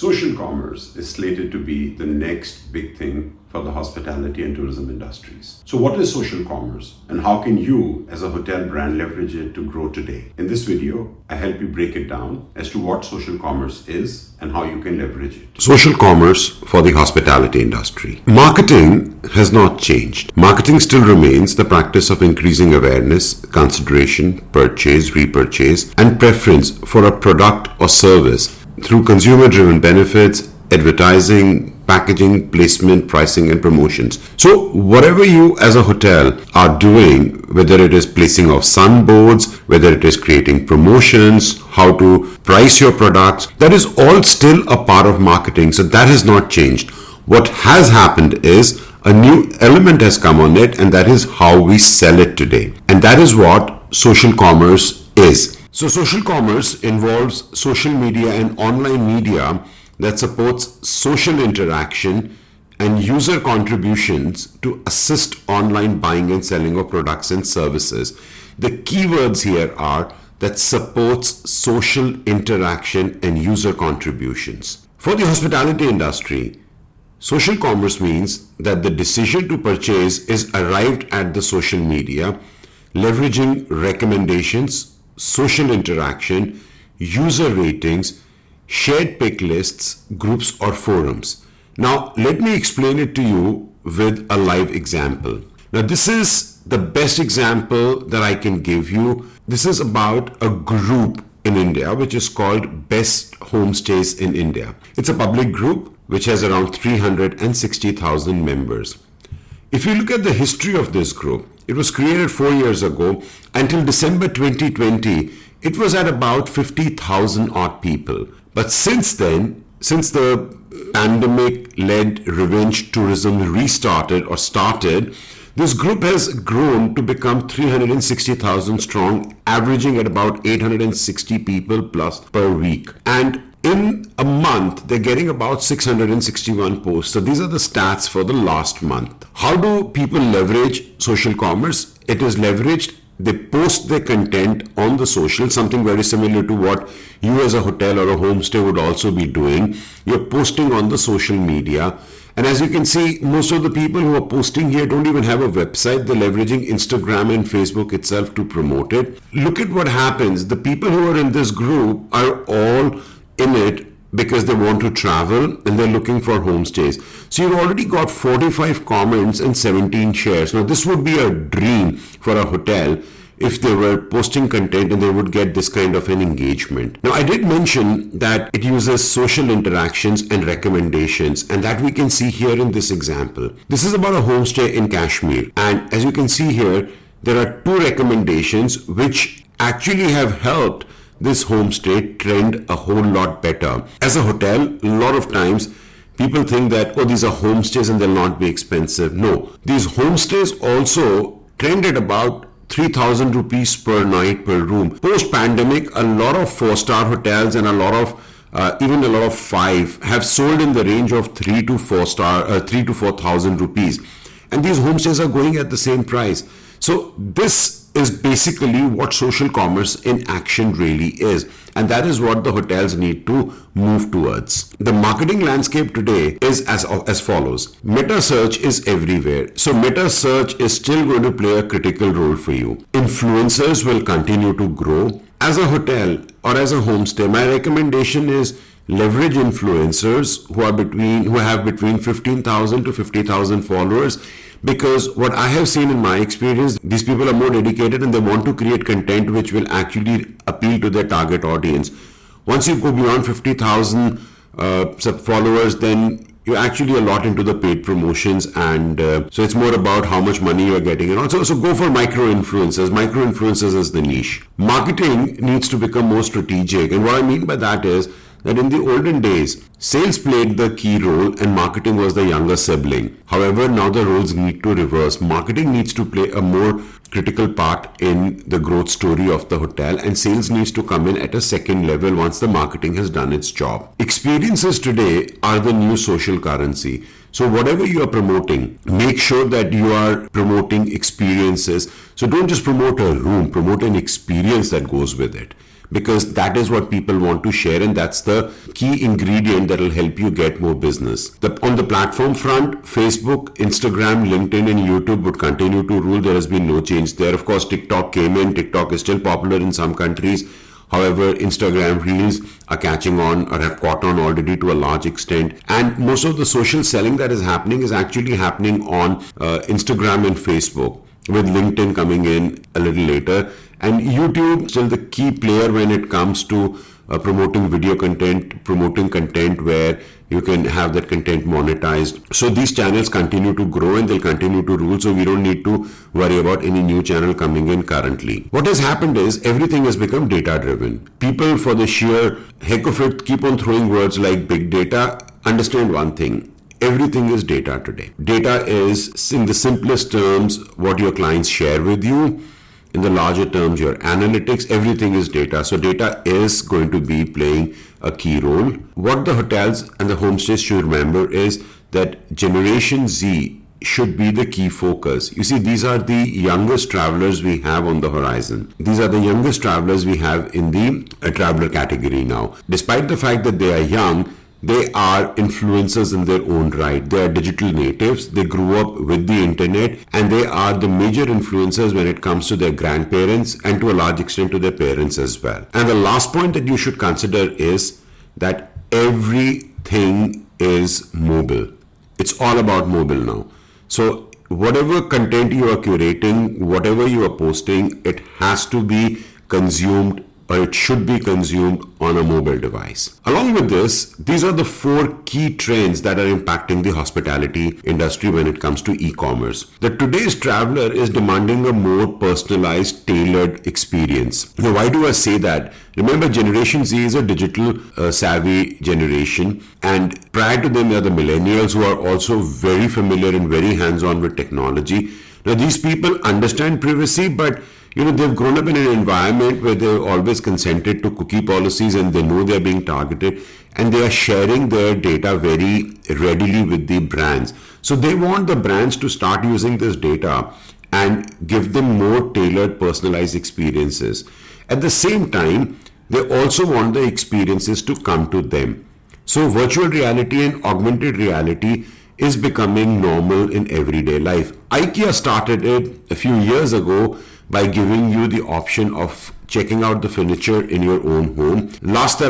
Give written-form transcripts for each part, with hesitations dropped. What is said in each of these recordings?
Social commerce is slated to be the next big thing for the hospitality and tourism industries. So what is social commerce and how can you as a hotel brand leverage it to grow today? In this video, I help you break it down as to what social commerce is and how you can leverage it. Social commerce for the hospitality industry. Marketing has not changed. Marketing still remains the practice of increasing awareness, consideration, purchase, repurchase, and preference for a product or service through consumer-driven benefits, advertising, packaging, placement, pricing, and promotions. So whatever you as a hotel are doing, whether it is placing of sunboards, whether it is creating promotions, how to price your products, that is all still a part of marketing. So that has not changed. What has happened is a new element has come on it, and that is how we sell it today. And that is what social commerce is. So social commerce involves social media and online media that supports social interaction and user contributions to assist online buying and selling of products and services. The keywords here are that supports social interaction and user contributions. For the hospitality industry, social commerce means that the decision to purchase is arrived at the social media, leveraging recommendations, social interaction, user ratings, shared pick lists, groups, or forums. Now, let me explain it to you with a live example. Now, this is the best example that I can give you. This is about a group in India, which is called Best Homestays in India. It's a public group which has around 360,000 members. If you look at the history of this group, it was created 4 years ago. Until December 2020, it was at about 50,000 odd people. But since then, since the pandemic-led revenge tourism started, this group has grown to become 360,000 strong, averaging at about 860 people plus per week. And in a month, they're getting about 661 posts. So these are the stats for the last month. How do people leverage social commerce? It is leveraged. They post their content on the social, something very similar to what you as a hotel or a homestay would also be doing. You're posting on the social media. And as you can see, most of the people who are posting here don't even have a website. They're leveraging Instagram and Facebook itself to promote it. Look at what happens. The people who are in this group are all in it because they want to travel and they're looking for homestays. So you've already got 45 comments and 17 shares. Now this would be a dream for a hotel if they were posting content and they would get this kind of an engagement. Now I did mention that it uses social interactions and recommendations, and that we can see here in this example. This is about a homestay in Kashmir, and as you can see here, there are 2 recommendations which actually have helped this homestay trend a whole lot better. As a hotel, a lot of times people think that, oh, these are homestays and they'll not be expensive. No, these homestays also trended about 3,000 rupees per night per room. Post-pandemic, a lot of 4-star hotels and a lot of even a lot of 5 have sold in the range of 3 to 4,000 rupees. And these homestays are going at the same price. So this is basically what social commerce in action really is. And that is what the hotels need to move towards. The marketing landscape today is as follows. Meta search is everywhere. So meta search is still going to play a critical role for you. Influencers will continue to grow. As a hotel or as a homestay, my recommendation is leverage influencers who have between 15,000 to 50,000 followers. Because what I have seen in my experience, these people are more dedicated and they want to create content which will actually appeal to their target audience. Once you go beyond 50,000 followers, then you're actually a lot into the paid promotions, and so it's more about how much money you're getting. And also, so go for micro-influencers. Micro-influencers is the niche. Marketing needs to become more strategic. And what I mean by that is that in the olden days, sales played the key role and marketing was the younger sibling. However, now the roles need to reverse. Marketing needs to play a more critical part in the growth story of the hotel, and sales needs to come in at a second level once the marketing has done its job. Experiences today are the new social currency. So whatever you are promoting, make sure that you are promoting experiences. So don't just promote a room, promote an experience that goes with it. because that is what people want to share, and that's the key ingredient that will help you get more business. On the platform front, Facebook, Instagram, LinkedIn, and YouTube would continue to rule. There has been no change there. Of course, TikTok came in. TikTok is still popular in some countries. However, Instagram Reels are catching on or have caught on already to a large extent. And most of the social selling that is happening is actually happening on Instagram and Facebook, with LinkedIn coming in a little later. And YouTube still the key player when it comes to promoting video content, promoting content where you can have that content monetized. So these channels continue to grow and they'll continue to rule. So we don't need to worry about any new channel coming in currently. What has happened is everything has become data driven. People, for the sheer heck of it, keep on throwing words like big data. Understand one thing. Everything is data today. Data is, in the simplest terms, what your clients share with you. In the larger terms, your analytics, everything is data. So data is going to be playing a key role. What the hotels and the homestays should remember is that Generation Z should be the key focus. You see, these are the youngest travelers we have on the horizon. These are the youngest travelers we have in the traveler category now. Despite the fact that they are young, they are influencers in their own right. They are digital natives. They grew up with the internet, and they are the major influencers when it comes to their grandparents and to a large extent to their parents as well. And the last point that you should consider is that everything is mobile. It's all about mobile now. So whatever content you are curating, whatever you are posting, it has to be consumed, or it should be consumed on a mobile device. Along with this, these are the 4 key trends that are impacting the hospitality industry when it comes to e-commerce. That today's traveler is demanding a more personalized, tailored experience. Now, why do I say that? Remember, Generation Z is a digital savvy generation, and prior to them are the millennials, who are also very familiar and very hands-on with technology. Now, these people understand privacy, but they've grown up in an environment where they've always consented to cookie policies, and they know they're being targeted, and they are sharing their data very readily with the brands. So they want the brands to start using this data and give them more tailored, personalized experiences. At the same time, they also want the experiences to come to them. So virtual reality and augmented reality is becoming normal in everyday life. IKEA started it a few years ago by giving you the option of checking out the furniture in your own home. The last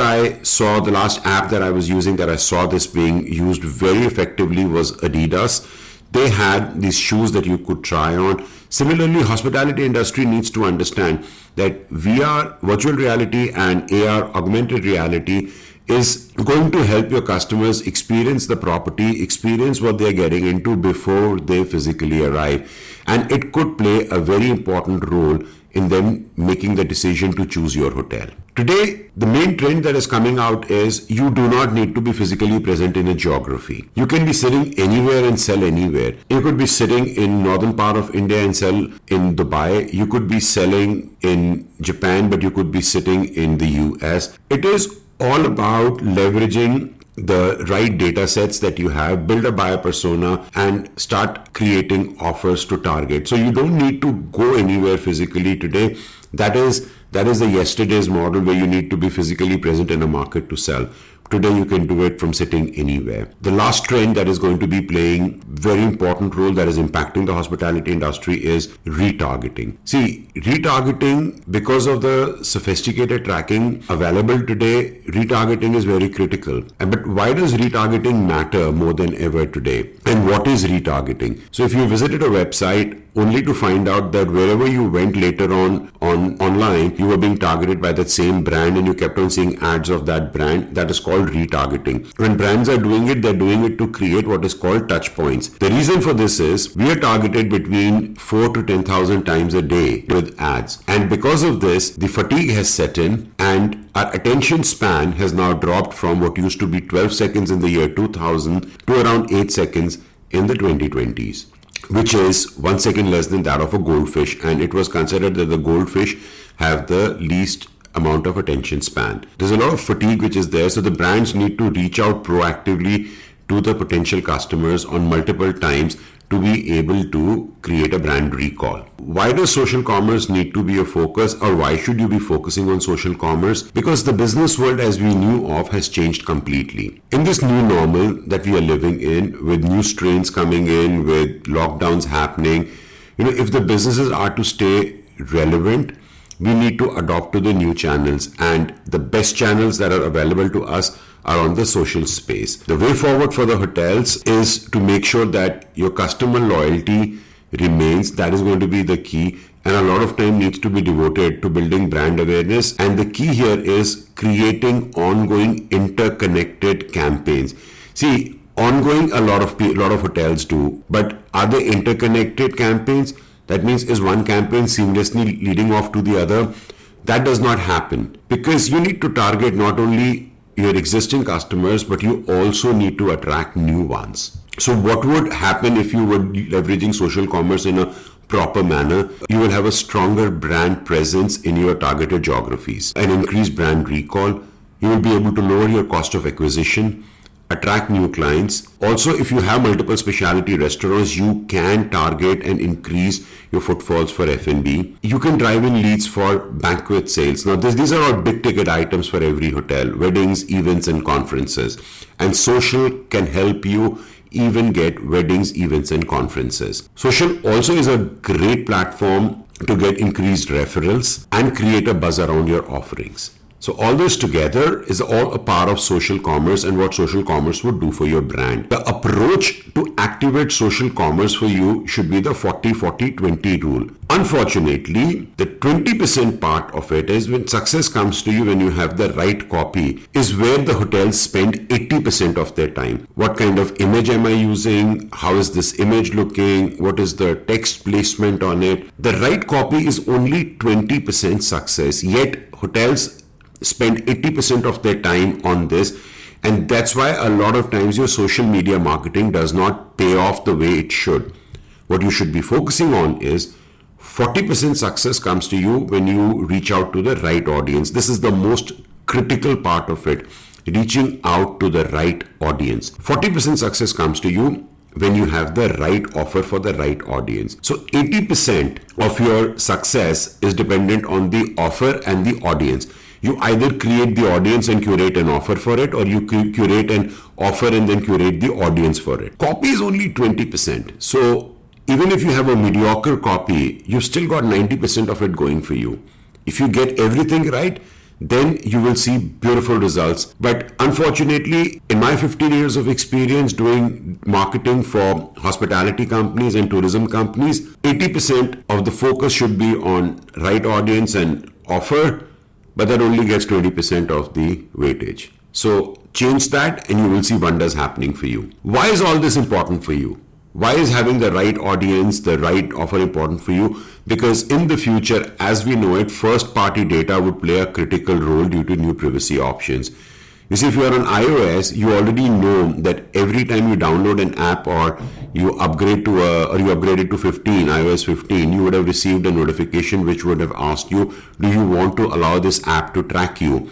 app that I was using that I saw this being used very effectively was Adidas. They had these shoes that you could try on. Similarly, hospitality industry needs to understand that VR, virtual reality, and AR, augmented reality, is going to help your customers experience the property, experience what they're getting into before they physically arrive. And it could play a very important role in them making the decision to choose your hotel. Today, the main trend that is coming out is you do not need to be physically present in a geography. You can be sitting anywhere and sell anywhere. You could be sitting in northern part of India and sell in Dubai. You could be selling in Japan, but you could be sitting in the US. It is all about leveraging the right data sets that you have, build a buyer persona, and start creating offers to target. So you don't need to go anywhere physically today. That is the yesterday's model where you need to be physically present in a market to sell. Today you can do it from sitting anywhere. The last trend that is going to be playing very important role that is impacting the hospitality industry is retargeting. See, retargeting, because of the sophisticated tracking available today, retargeting is very critical. But why does retargeting matter more than ever today? And what is retargeting? So if you visited a website only to find out that wherever you went later on online, you were being targeted by that same brand and you kept on seeing ads of that brand, that is called retargeting. When brands are doing it, they're doing it to create what is called touch points. The reason for this is we are targeted between 4,000 to 10,000 times a day with ads. And because of this, the fatigue has set in and our attention span has now dropped from what used to be 12 seconds in the year 2000 to around 8 seconds in the 2020s. Which is 1 second less than that of a goldfish, and it was considered that the goldfish have the least amount of attention span. There's a lot of fatigue which is there, so the brands need to reach out proactively to the potential customers on multiple times to be able to create create a brand recall. Why does social commerce need to be a focus, or why should you be focusing on social commerce? Because the business world as we knew of has changed completely. In this new normal that we are living in, with new strains coming in, with lockdowns happening, if the businesses are to stay relevant, we need to adopt to the new channels, and the best channels that are available to us are on the social space. The way forward for the hotels is to make sure that your customer loyalty remains. That is going to be the key, and a lot of time needs to be devoted to building brand awareness. And the key here is creating ongoing interconnected campaigns. See, ongoing a lot of hotels do, but are they interconnected campaigns? That means, is one campaign seamlessly leading off to the other? That does not happen, because you need to target not only your existing customers, but you also need to attract new ones. So what would happen if you were leveraging social commerce in a proper manner? You will have a stronger brand presence in your targeted geographies, an increased brand recall. You will be able to lower your cost of acquisition, attract new clients. Also, if you have multiple specialty restaurants, you can target and increase your footfalls for F&B. You can drive in leads for banquet sales. Now, these are all big ticket items for every hotel: weddings, events, and conferences. And social can help you even get weddings, events, and conferences. Social also is a great platform to get increased referrals and create a buzz around your offerings. So all this together is all a part of social commerce and what social commerce would do for your brand. The approach to activate social commerce for you should be the 40-40-20 rule. Unfortunately, the 20% part of it is when success comes to you when you have the right copy, is where the hotels spend 80% of their time. What kind of image am I using? How is this image looking? What is the text placement on it? The right copy is only 20% success, yet hotels spend 80% of their time on this, and that's why a lot of times your social media marketing does not pay off the way it should. What you should be focusing on is 40% success comes to you when you reach out to the right audience. This is the most critical part of it, reaching out to the right audience. 40% success comes to you when you have the right offer for the right audience. So 80% of your success is dependent on the offer and the audience. You either create the audience and curate an offer for it, or you curate an offer and then curate the audience for it. Copy is only 20%. So even if you have a mediocre copy, you've still got 90% of it going for you. If you get everything right, then you will see beautiful results. But unfortunately, in my 15 years of experience doing marketing for hospitality companies and tourism companies, 80% of the focus should be on right audience and offer, but that only gets 20% of the weightage. So change that and you will see wonders happening for you. Why is all this important for you? Why is having the right audience, the right offer important for you? Because in the future, as we know it, first party data would play a critical role due to new privacy options. You see, if you are on iOS, you already know that every time you download an app or you upgrade to upgraded to 15, iOS 15, you would have received a notification which would have asked you, do you want to allow this app to track you?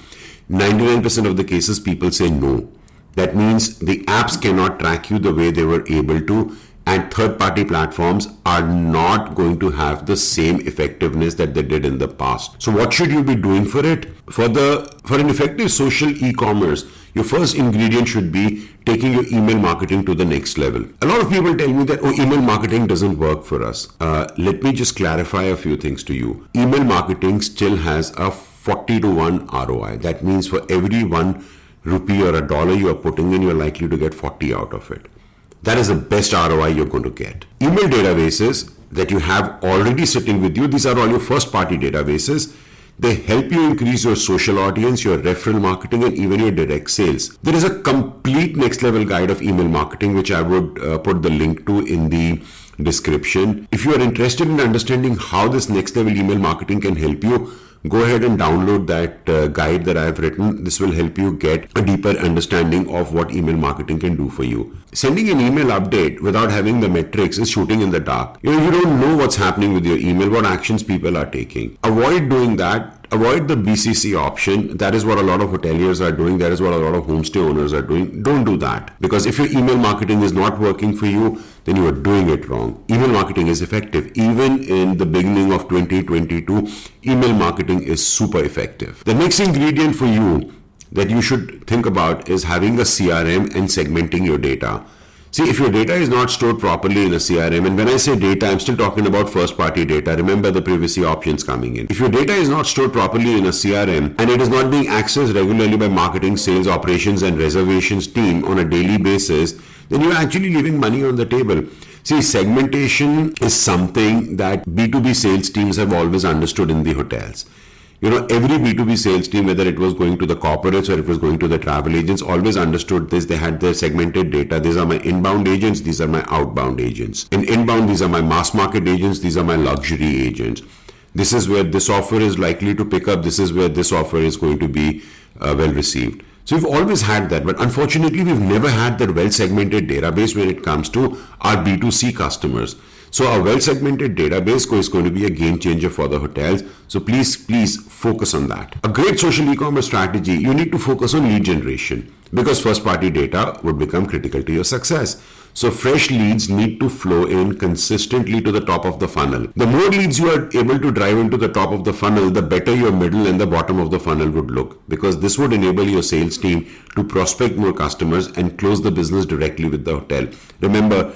99% of the cases people say no. That means the apps cannot track you the way they were able to, and third-party platforms are not going to have the same effectiveness that they did in the past. So what should you be doing for it? For an effective social e-commerce, your first ingredient should be taking your email marketing to the next level. A lot of people tell me that, email marketing doesn't work for us. Let me just clarify a few things to you. Email marketing still has a 40-to-1 ROI. That means for every 1 rupee or $1 you are putting in, you're likely to get 40 out of it. That is the best ROI you're going to get. Email databases that you have already sitting with you, these are all your first party databases. They help you increase your social audience, your referral marketing, and even your direct sales. There is a complete next level guide of email marketing, which I would put the link to in the description. If you are interested in understanding how this next level email marketing can help you, go ahead and download that guide that I have written. This will help you get a deeper understanding of what email marketing can do for you. Sending an email update without having the metrics is shooting in the dark. You don't know what's happening with your email, what actions people are taking. Avoid doing that. avoid the BCC option. That is what a lot of hoteliers are doing. That is what a lot of homestay owners are doing. Don't do that, because if your email marketing is not working for you, then you are doing it wrong. Email marketing is effective. Even in the beginning of 2022, email marketing is super effective. The next ingredient for you that you should think about is having a CRM and segmenting your data. See, if your data is not stored properly in a CRM, and when I say data, I'm still talking about first-party data. Remember the privacy options coming in. If your data is not stored properly in a CRM and it is not being accessed regularly by marketing, sales, operations, and reservations team on a daily basis, then you're actually leaving money on the table. See, segmentation is something that B2B sales teams have always understood in the hotels. Every B2B sales team, whether it was going to the corporates or it was going to the travel agents, always understood this. They had their segmented data. These are my inbound agents. These are my outbound agents. In inbound, these are my mass market agents. These are my luxury agents. This is where this offer is likely to pick up. This is where this offer is going to be well received. So we've always had that, but unfortunately, we've never had that well-segmented database when it comes to our B2C customers. So a well-segmented database is going to be a game changer for the hotels. So please focus on that. A great social e-commerce strategy, you need to focus on lead generation, because first-party data would become critical to your success. So fresh leads need to flow in consistently to the top of the funnel. The more leads you are able to drive into the top of the funnel, the better your middle and the bottom of the funnel would look, because this would enable your sales team to prospect more customers and close the business directly with the hotel. Remember,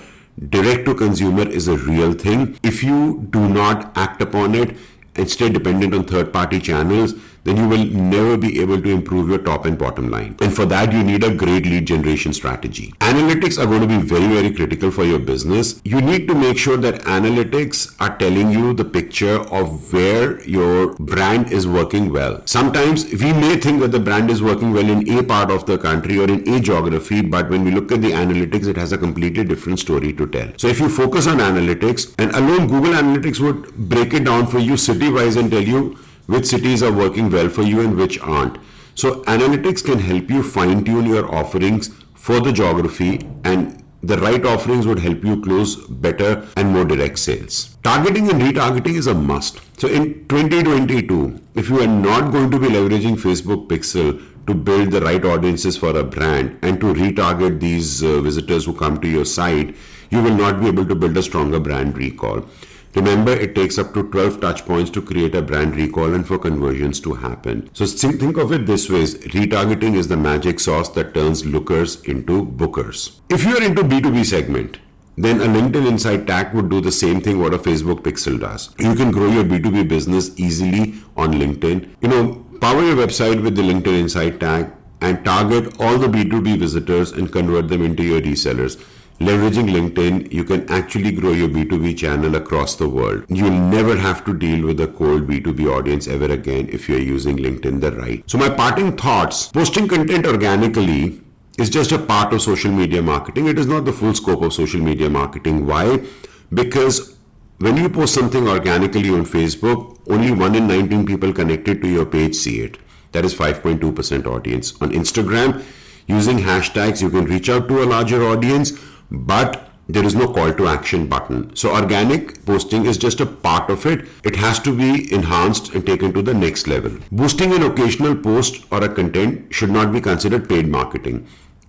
direct to consumer is a real thing. If you do not act upon it and stay dependent on third-party channels, then you will never be able to improve your top and bottom line. And for that, you need a great lead generation strategy. Analytics are going to be very, very critical for your business. You need to make sure that analytics are telling you the picture of where your brand is working well. Sometimes we may think that the brand is working well in a part of the country or in a geography, but when we look at the analytics, it has a completely different story to tell. So if you focus on analytics, and alone Google Analytics would break it down for you city-wise and tell you which cities are working well for you and which aren't. So analytics can help you fine-tune your offerings for the geography, and the right offerings would help you close better and more direct sales. Targeting and retargeting is a must. So in 2022, if you are not going to be leveraging Facebook Pixel to build the right audiences for a brand and to retarget these visitors who come to your site, you will not be able to build a stronger brand recall. Remember, it takes up to 12 touch points to create a brand recall and for conversions to happen. So think of it this way: retargeting is the magic sauce that turns lookers into bookers. If you are into B2B segment, then a LinkedIn Insight tag would do the same thing what a Facebook Pixel does. You can grow your B2B business easily on LinkedIn. Power your website with the LinkedIn Insight tag and target all the B2B visitors and convert them into your resellers. Leveraging LinkedIn, you can actually grow your B2B channel across the world. You'll never have to deal with a cold B2B audience ever again if you're using LinkedIn the right. So my parting thoughts: posting content organically is just a part of social media marketing. It is not the full scope of social media marketing. Why? Because when you post something organically on Facebook, only 1 in 19 people connected to your page see it. That is 5.2% audience. On Instagram, using hashtags, you can reach out to a larger audience, but there is no call to action button. So organic posting is just a part of it. It has to be enhanced and taken to the next level. Boosting an occasional post or a content should not be considered paid marketing.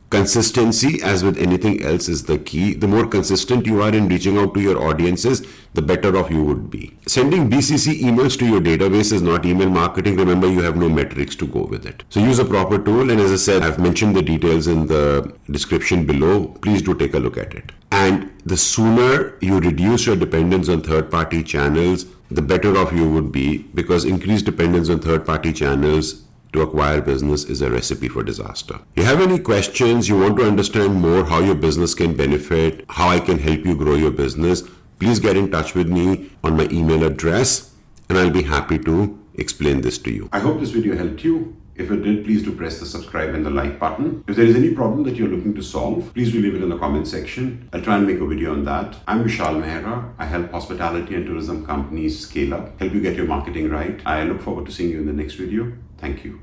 Consistency, as with anything else, is the key. The more consistent you are in reaching out to your audiences, the better off you would be. Sending BCC emails to your database is not email marketing. Remember, you have no metrics to go with it. So use a proper tool. And as I said, I've mentioned the details in the description below. Please do take a look at it. And the sooner you reduce your dependence on third-party channels, the better off you would be, because increased dependence on third-party channels to acquire business is a recipe for disaster. You have any questions, you want to understand more how your business can benefit, how I can help you grow your business, please get in touch with me on my email address and I'll be happy to explain this to you. I hope this video helped you. If it did, please do press the subscribe and the like button. If there is any problem that you're looking to solve, please do leave it in the comment section. I'll try and make a video on that. I'm Vishal Mehra. I help hospitality and tourism companies scale up, help you get your marketing right. I look forward to seeing you in the next video. Thank you.